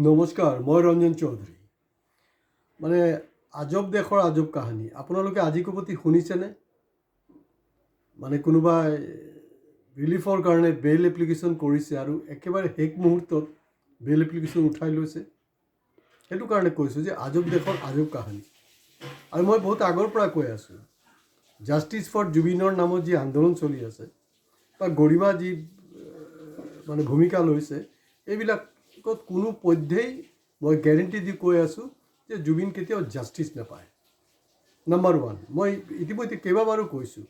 নমস্কাৰ, মই ৰঞ্জন চৌধুৰী। মানে আজব দেশৰ আজব কাহিনী। আপোনালোকে আজি কপতি শুনিছেনে? মানে কোনোবাই ৰিলিফৰ কাৰণে বেইল এপ্লিকেশ্যন কৰিছে আৰু একেবাৰে শেষ মুহূৰ্তত বেইল এপ্লিকেশ্যন উঠাই লৈছে। সেইটো কাৰণে কৈছোঁ যে আজব দেশৰ আজব কাহিনী। আৰু মই বহুত আগৰ পৰা কৈ আছোঁ, জাষ্টিছ ফৰ জুবিনৰ নামত যি আন্দোলন চলি আছে বা গৰিমা যি মানে ভূমিকা লৈছে, এইবিলাকত কোনো পধ্যেই মই গেৰেণ্টি দি কৈ আছোঁ যে জুবিন কেতিয়াও জাষ্টিছ নাপায়। নাম্বাৰ ওৱান, মই ইতিমধ্যে কেইবাবাৰো কৈছোঁ,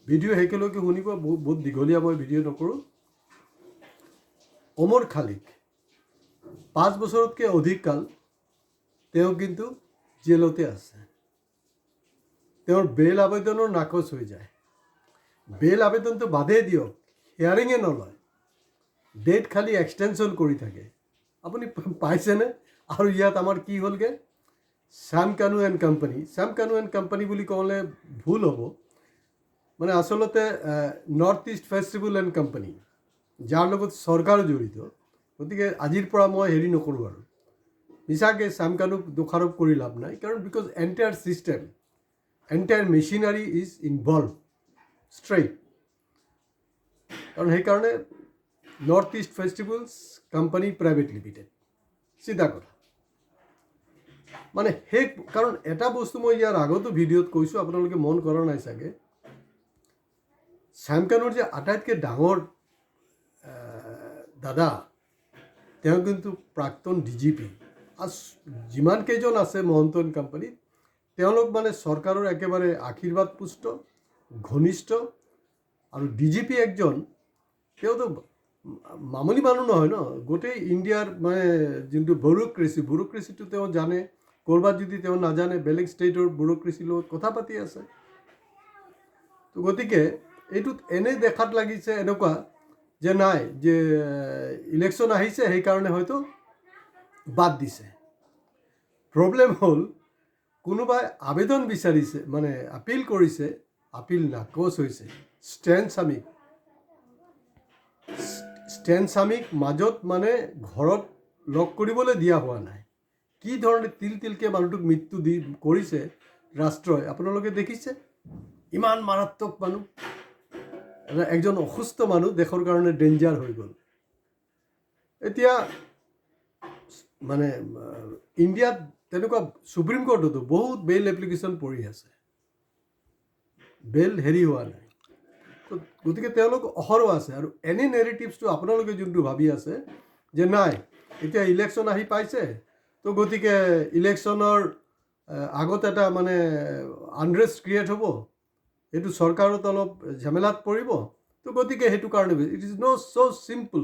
ভিডিঅ' শেষলৈকে শুনিব, বহুত দীঘলীয়া মই ভিডিঅ' নকৰোঁ। ওমৰ খালিক 5 বছৰতকৈ অধিক কাল তেওঁ কিন্তু জেলতে আছে। তেওঁৰ বেইল আবেদনৰ নাকচ হৈ যায়। বেইল আবেদনটো বাদেই দিয়ক, হিয়াৰিঙে নলয়, ডেট খালি এক্সটেনশ্যন কৰি থাকে। আপুনি পাইছেনে? আৰু ইয়াত আমাৰ কি হ'লগৈ? Shyam Kanu and company, Shyam Kanu and company বুলি ক'লে ভুল হ'ব। মানে আচলতে north east festival and company, যাৰ লগত চৰকাৰো জড়িত। গতিকে আজিৰ পৰা মই হেৰি নকৰোঁ আৰু মিছাকৈ শ্যাম কানুক দোষাৰোপ কৰি লাভ নাই, কাৰণ because entire system, entire machinery is involve straight. কাৰণ সেইকাৰণে north east festivals company private limited, চিধা কথা। মানে সেই কাৰণ এটা বস্তু মই ইয়াৰ আগতো ভিডিঅ'ত কৈছোঁ, আপোনালোকে মন কৰা নাই চাগে। শ্যাম কানুৰ যে আটাইতকৈ ডাঙৰ দাদা, তেওঁ কিন্তু প্ৰাক্তন DGP। আৰু যিমান কেইজন আছে মহন্ত এণ্ড কোম্পানীত, তেওঁলোক মানে চৰকাৰৰ একেবাৰে আশীৰ্বাদ পুষ্ট, ঘনিষ্ঠ। আৰু DGP একজন, তেওঁতো মামুলি মানুহ নহয় ন। গোটেই ইণ্ডিয়াৰ মানে যোনটো ব্যুৰ'ক্ৰেচিটো তেওঁ জানে। ক'ৰবাত যদি তেওঁ নাজানে, বেলেগ ষ্টেটৰ ব্যুৰ'ক্ৰেচিৰ লগত কথা পাতি আছে। তো গতিকে এইটোত এনে দেখাত লাগিছে এনেকুৱা যে নাই, যে ইলেকশ্যন আহিছে সেইকাৰণে হয়তো বাদ দিছে। প্ৰব্লেম হ'ল, কোনোবাই আবেদন বিচাৰিছে, মানে আপিল কৰিছে, আপিল নাকচ হৈছে। ষ্টেন স্বামীক মাজত মানে ঘৰত লগ কৰিবলৈ দিয়া হোৱা নাই। কি ধৰণে তিলকে মানুহটোক মৃত্যু কৰিছে ৰাষ্ট্ৰই, আপোনালোকে দেখিছে। ইমান মাৰাত্মক মানুহ, একজন অসুস্থ মানুহ দেশৰ কাৰণে ডেঞ্জাৰ হৈ গ'ল। এতিয়া মানে ইণ্ডিয়াত তেনেকুৱা সুপ্ৰিম কোৰ্টতো বহুত বেইল এপ্লিকেশ্যন পৰি আছে, বেইল হেৰি হোৱা নাই। গতিকে তেওঁলোক অহৰহ আছে। আৰু এনি নেৰেটিভছটো আপোনালোকে যোনটো ভাবি আছে যে নাই, এতিয়া ইলেকশ্যন আহি পাইছে, তো গতিকে ইলেকশ্যনৰ আগত এটা মানে আনৰেষ্ট ক্ৰিয়েট হ'ব, এইটো চৰকাৰত অলপ ঝামেলাত পৰিব, তো গতিকে সেইটো কাৰণে it is not' so' simple.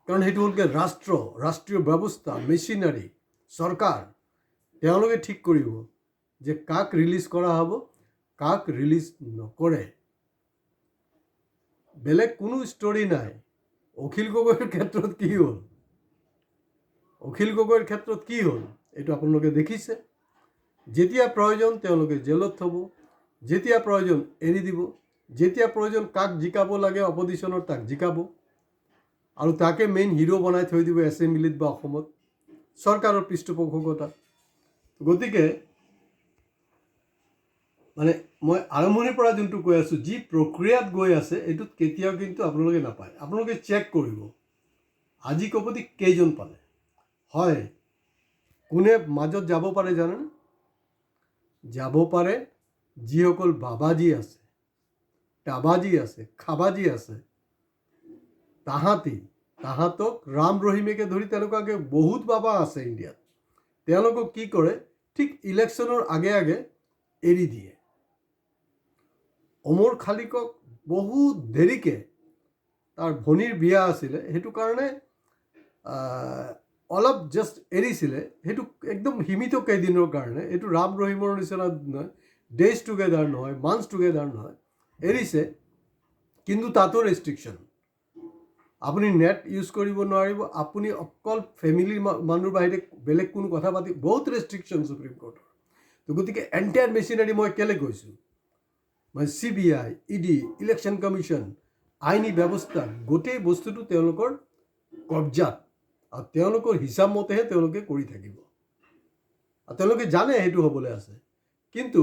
কাৰণ সেইটো হ'লগৈ ৰাষ্ট্ৰীয় ব্যৱস্থা, মেচিনাৰী, চৰকাৰ। তেওঁলোকে ঠিক কৰিব যে কাক ৰিলিজ কৰা হ'ব, কাক ৰিলিজ নকৰে। বেলেগ কোনো ষ্টৰি নাই। অখিল গগৈৰ ক্ষেত্ৰত কি হ'ল, এইটো আপোনালোকে দেখিছে। যেতিয়া প্ৰয়োজন তেওঁলোকে জেলত থ'ব, যেতিয়া প্ৰয়োজন এৰি দিব, যেতিয়া প্ৰয়োজন কাক জিকাব লাগে অপজিশ্যনৰ তাক জিকাব, আৰু তাকে মেইন হিৰো বনাই থৈ দিব এছেম্বলিত বা অসমত, চৰকাৰৰ পৃষ্ঠপোষকতাত। গতিকে মানে মই আৰম্ভণিৰ পৰা যোনটো কৈ আছোঁ, যি প্ৰক্ৰিয়াত গৈ আছে, এইটোত কেতিয়াও কিন্তু আপোনালোকে নাপায়। আপোনালোকে চেক কৰিব, আজি কপতি কেইজন পালে। হয়, কোনে মাজত যাব পাৰে জানেনে? যাব পাৰে যিসকল বাবাজী আছে, টাবাজী আছে, খাবাজী আছে, তাহাঁতক ৰাম ৰহিমেকে ধৰি তেনেকুৱাকৈ বহুত বাবা আছে ইণ্ডিয়াত। তেওঁলোকক কি কৰে, ঠিক ইলেকশ্যনৰ আগে আগে এৰি দিয়ে। ওমৰ খালিকক বহুত দেৰিকৈ, তাৰ ভনীৰ বিয়া আছিলে, সেইটো কাৰণে অলপ জাষ্ট এৰিছিলে। সেইটো একদম সীমিত কেইদিনৰ কাৰণে। এইটো ৰাম ৰহিমৰ নিচিনা নহয়, ডেইজ টুগেডাৰ নহয়, মান্থছ টুগেডাৰ নহয়, এৰিছে। কিন্তু তাতো ৰেষ্ট্ৰিকশ্যন, আপুনি নেট ইউজ কৰিব নোৱাৰিব, আপুনি অকল ফেমিলিৰ মানুহৰ বাহিৰে বেলেগ কোনো কথা পাতি, বহুত ৰেষ্ট্ৰিকশ্যন সুপ্ৰিম কোৰ্টৰ। তো গতিকে এণ্টায়াৰ মেচিনাৰী মই কেলৈ কৈছোঁ, মানে CBI, ED, ইলেকশ্যন কমিশ্যন, আইনী ব্যৱস্থা, গোটেই বস্তুটো তেওঁলোকৰ কব্জাত। আৰু তেওঁলোকৰ হিচাপ মতেহে তেওঁলোকে কৰি থাকিব আৰু তেওঁলোকে জানে সেইটো হ'বলৈ আছে কিন্তু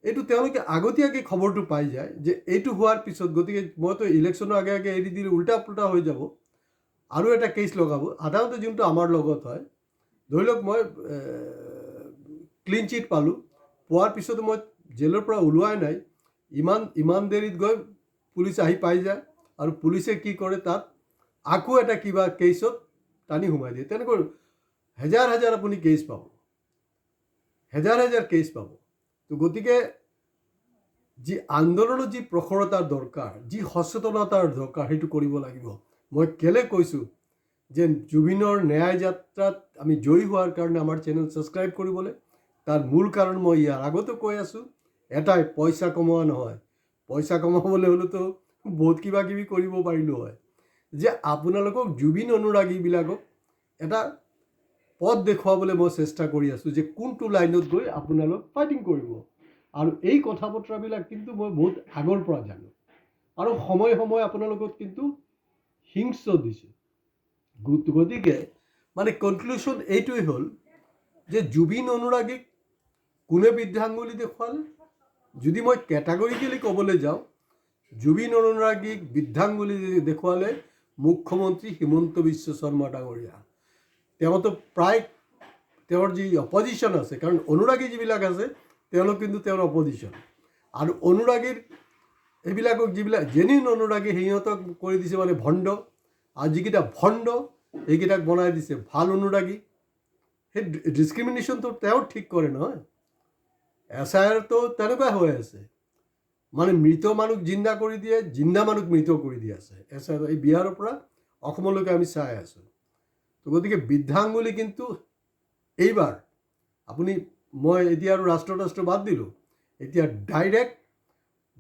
এইটো তেওঁলোকে আগতীয়াকৈ খবৰটো পাই যায় যে এইটো হোৱাৰ পিছত গতিকে মইতো ইলেকশ্যনৰ আগে আগে এৰি দিলে উল্টা পুল্টা হৈ যাব আৰু এটা কেছ লগাব সাধাৰণতে যোনটো আমাৰ লগত হয় ধৰি লওক মই ক্লিন চিট পালোঁ পোৱাৰ পিছতো মই জেলৰ পৰা ওলোৱাই নাই ইমান দেৰিত গৈ পুলিচ আহি পাই যায় আৰু পুলিচে কি কৰে তাত আকৌ এটা কিবা কেছত টানি সোমাই দিয়ে তেনেকৈ হেজাৰ হেজাৰ আপুনি কেছ পাব হেজাৰ হেজাৰ কেছ পাব তো গতিকে যি আন্দোলনৰ যি প্ৰখৰতাৰ দৰকাৰ যি সচেতনতাৰ দৰকাৰ সেইটো কৰিব লাগিব মই কেলে কৈছোঁ যে জুবিনৰ ন্যায় যাত্ৰাত আমি জয়ী হোৱাৰ কাৰণে আমাৰ চেনেল ছাবস্ক্ৰাইব কৰিবলৈ তাৰ মূল কাৰণ মই ইয়াৰ আগতো কৈ আছোঁ এটাই পইচা কমোৱা নহয় পইচা কমাবলৈ হ'লেতো বহুত কিবা কিবি কৰিব পাৰিলোঁ হয় যে আপোনালোকক জুবিন অনুৰাগীবিলাকক এটা পথ দেখুৱাবলৈ মই চেষ্টা কৰি আছোঁ যে কোনটো লাইনত গৈ আপোনালোক ফাইটিং কৰিব আৰু এই কথা বতৰাবিলাক কিন্তু মই বহুত আগৰ পৰা জানো আৰু সময়ে সময়ে আপোনালোকক কিন্তু হিংস দিছোঁ গতিকে মানে কনক্লুশ্যন এইটোৱেই হ'ল যে জুবিন অনুৰাগীক কোনে বৃদ্ধাঙ্গুলি দেখুৱালে যদি মই কেটাগৰিকেলি ক'বলৈ যাওঁ জুবিন অনুৰাগীক বৃদ্ধাঙ্গুলি দেখুৱালে মুখ্যমন্ত্ৰী হিমন্ত বিশ্ব শৰ্মা ডাঙৰীয়া তেওঁতো প্ৰায় তেওঁৰ যি অপজিশ্যন আছে কাৰণ অনুৰাগী যিবিলাক আছে তেওঁলোক কিন্তু তেওঁৰ অপজিশ্যন আৰু অনুৰাগীৰ এইবিলাকক যিবিলাক জেনুইন অনুৰাগী সিহঁতক কৰি দিছে মানে ভণ্ড আৰু যিকেইটা ভণ্ড এইকেইটাক বনাই দিছে ভাল অনুৰাগী সেই ডিছক্ৰিমিনেশ্যনটো তেওঁ ঠিক কৰে নহয় SIRতো তেনেকুৱাই হৈ আছে মানে মৃত মানুহ জিন্দা কৰি দিয়ে জিন্দা মানুহ মৃত কৰি দি আছে SIR এই বিহাৰৰ পৰা অসমলৈকে আমি চাই আছোঁ তো গতিকে বৃদ্ধাঙ্গুলি কিন্তু এইবাৰ আপুনি মই এতিয়া আৰু ৰাষ্ট্ৰ বাদ দিলোঁ এতিয়া ডাইৰেক্ট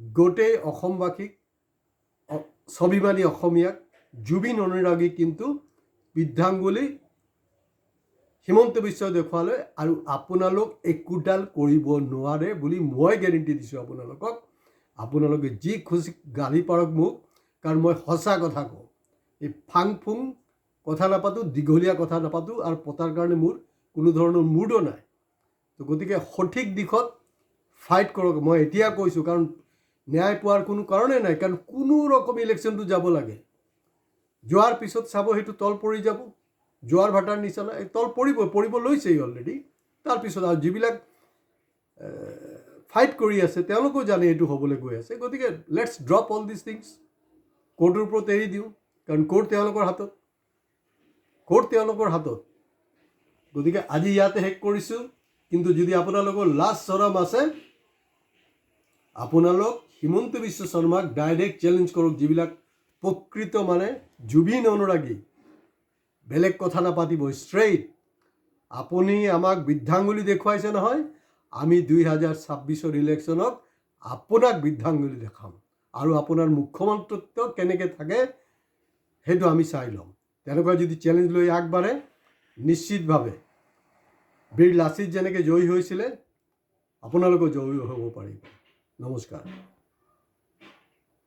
গোটেই অসমবাসীক স্বাভিমানী অসমীয়াক জুবিন অনুৰাগী কিন্তু বৃদ্ধাঙ্গুলি হিমন্ত বিশ্বই দেখুৱালে আৰু আপোনালোক একোডাল কৰিব নোৱাৰে বুলি মই গেৰেণ্টি দিছোঁ আপোনালোকক আপোনালোকে যি খুচি গালি পাৰক মোক কাৰণ মই সঁচা কথা কওঁ এই ফাং ফুং কথা নাপাতোঁ দীঘলীয়া কথা নাপাতোঁ আৰু পতাৰ কাৰণে মোৰ কোনো ধৰণৰ মুডো নাই তো গতিকে সঠিক দিশত ফাইট কৰক মই এতিয়া কৈছোঁ কাৰণ ন্যায় পোৱাৰ কোনো কাৰণেই নাই কাৰণ কোনো ৰকম ইলেকশ্যনটো যাব লাগে যোৱাৰ পিছত চাব সেইটো তল পৰি যাব জোৱাৰ ভাটাৰ নিচিনা এই তল পৰিব লৈছেই অলৰেডি তাৰপিছত আৰু যিবিলাক ফাইট কৰি আছে তেওঁলোকেও জানে এইটো হ'বলৈ গৈ আছে গতিকে let's drop all this things কোৰ্টৰ ওপৰত এৰি দিওঁ কাৰণ কোৰ্ট তেওঁলোকৰ হাতত গতিকে আজি ইয়াতে শেষ কৰিছোঁ কিন্তু যদি আপোনালোকৰ লাষ্ট চৰম আছে আপোনালোক হিমন্ত বিশ্ব শৰ্মাক ডাইৰেক্ট চেলেঞ্জ কৰক যিবিলাক প্ৰকৃত মানে জুবিন অনুৰাগী বেলেগ কথা নাপাতিব ষ্ট্ৰেইট আপুনি আমাক বৃদ্ধাঙ্গুলি দেখুৱাইছে নহয় আমি 2026 ইলেকশ্যনত আপোনাক বৃদ্ধাঙ্গুলি দেখাম আৰু আপোনাৰ মুখ্যমন্ত্ৰীত্ব কেনেকৈ থাকে সেইটো আমি চাই ল'ম তেনেকুৱা যদি চেলেঞ্জ লৈ আগবাঢ়ে নিশ্চিতভাৱে বীৰ লাচিত যেনেকৈ জয়ী হৈছিলে আপোনালোকো জয়ী হ'ব পাৰিব নমস্কাৰ